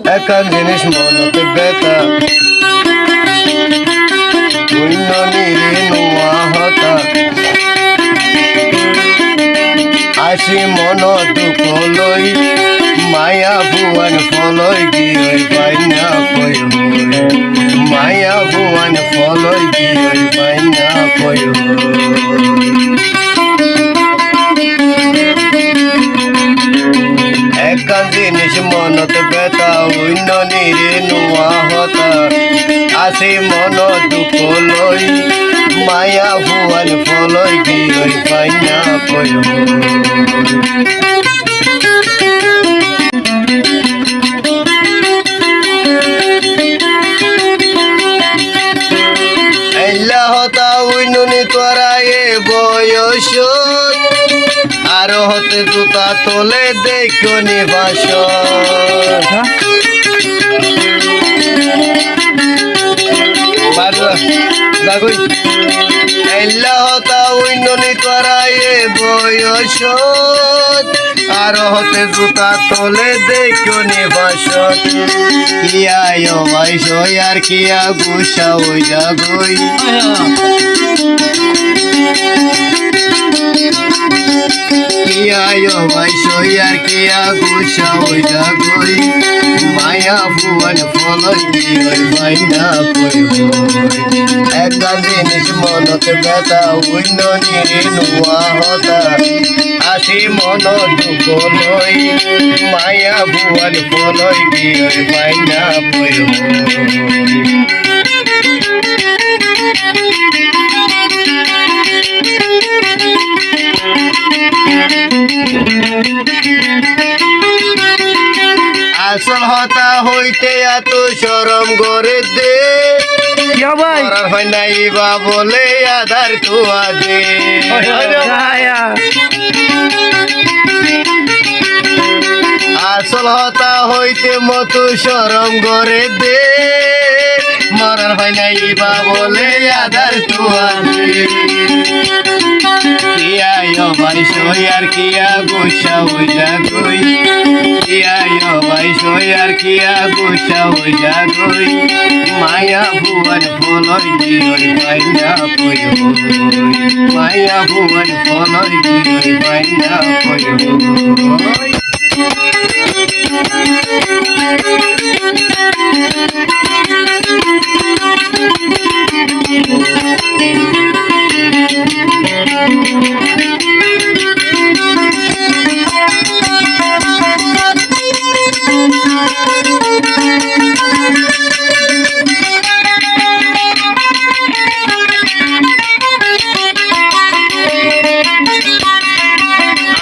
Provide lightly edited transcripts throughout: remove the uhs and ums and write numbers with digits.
একা জিনিস মনতে বেতা অন্য নিরে নোয়া হতা আসি মন দুঃখ লই মায়া ভুবন ফলই গিয়ে পাইনা কই মায়া ভুবন ফলই গিয়ে পাইনা কই একা জিনিস মনত বেতা অন্য নিরে নোয়া হতা আসি মন দুঃখ লই মায়া ভুবন ফলই গিয়ে পাইনা কই হতা উইনুনি তোরা এ বয়স আর হতে জুতা তোলে দেখনি বাস হতা উইনুনি তোরা এ বয়স আর হতে জুতা তোলে দেখনি বাস কিয়া বাইশ আর কিয়া গুসা ওই জাগই কিয়া বাইশ আর কিয়া গুসা ওই জাগই মায়া ভুবন ফলই গিয়ে বাইনা কই একা জিনিস মনতে বেতা অন্য নিরে নোয়া হতা আসি মন দুঃখ লই মায়া ভুবন ফলই গিয়ে বাইনা কই আসল হতা হইতে এত শরম করে দে নাই বা বলে আধার তুয়া দে আসল হতা হইতে মতো শরম করে দে মরার হয় নাই বা বলে আধার তুয়া দে কিয়া বাইশ আর কিয়া গোসা ওই জাগই কিয়া বাইশ আর কিয়া গোসা ওই জাগই মায়া ভুবন ফলই গিয়ে পাইনা কই মায়া ভুবন ফলই গিয়ে পাইনা কই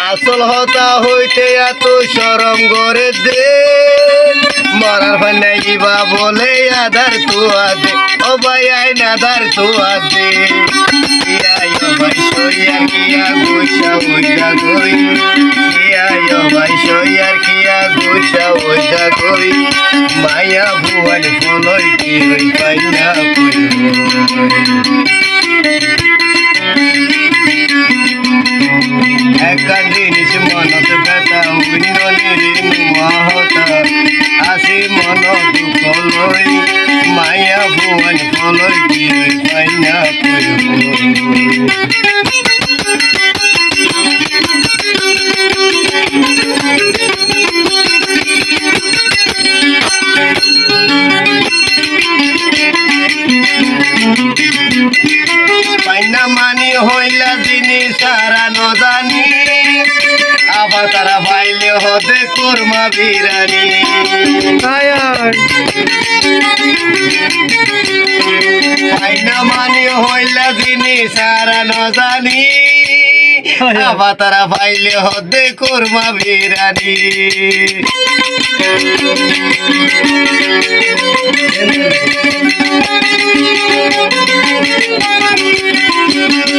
আসল হতা হইতে এত শরম করে দে মরার ভাই নাই বা বলে আধার তুয়া দে ও ভাই আইন আধার তুয়া দে ভাই সইয়ার কিয়া গোসা ওই জাগই ভাই সইয়ার কিয়া গোসা ওই জাগই মায়া ভুবন ফলই গিয়ে পাইনা কই একা জিনিস মনত বেতা অন্য নিরে নোয়া হতা আসি মন দুঃখ লই মায়া ভুবন ফলই গিয়ে পাইনা কই পাইনা মানি হইলা জিনিস সারা ন জানি আবার তারা ভাইলে হতে কোরমা বিরানি পাইনা মানি হইলা জিনিস সারা ন জানি আবার তারা ভাইলে হতে কোরমা বিরানি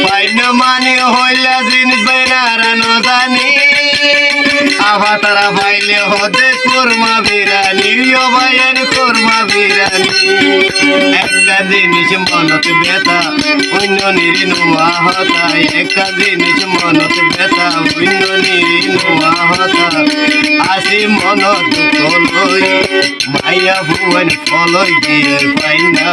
পাইনা মানি হইলা জিনিস বেনারা ন জানি আবার তারা ভাইলে হতে কোরমা বিরানি ও ভাইয়ের কোরমা বিরানি একটা জিনিস মনত বেতা অন্য নিরে নোয়া হতা একটা জিনিস মনত বেতা অন্য নিরে নোয়া হতা আসি মনত লই মায়া ভুবন ফলই দিয়ে পাই না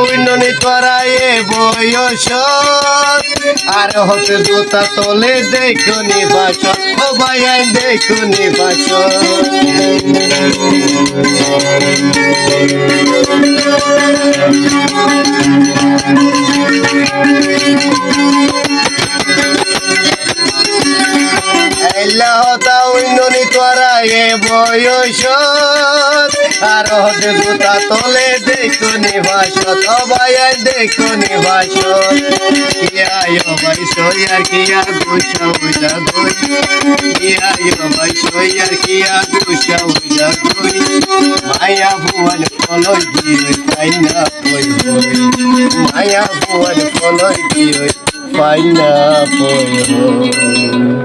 উন্নয়ন করায়ে বয়স আর হতে জুতা তলে দেখো নিবাস ও ভাই দেখো নিবাস উন্নয়ন করায়ে বয়স আর হতে জুতা তলে দেখো নিবাস ও ভাই দেখো নিবাস ভাই সইয়ার কিয়া গুছা উজা গই ভাই সইয়ার কিয়া গুছা উজা গই মায়া ভুবন ফলই দিয়ে পাই না কই মায়া ভুবন ফলই দিয়ে পাই না কই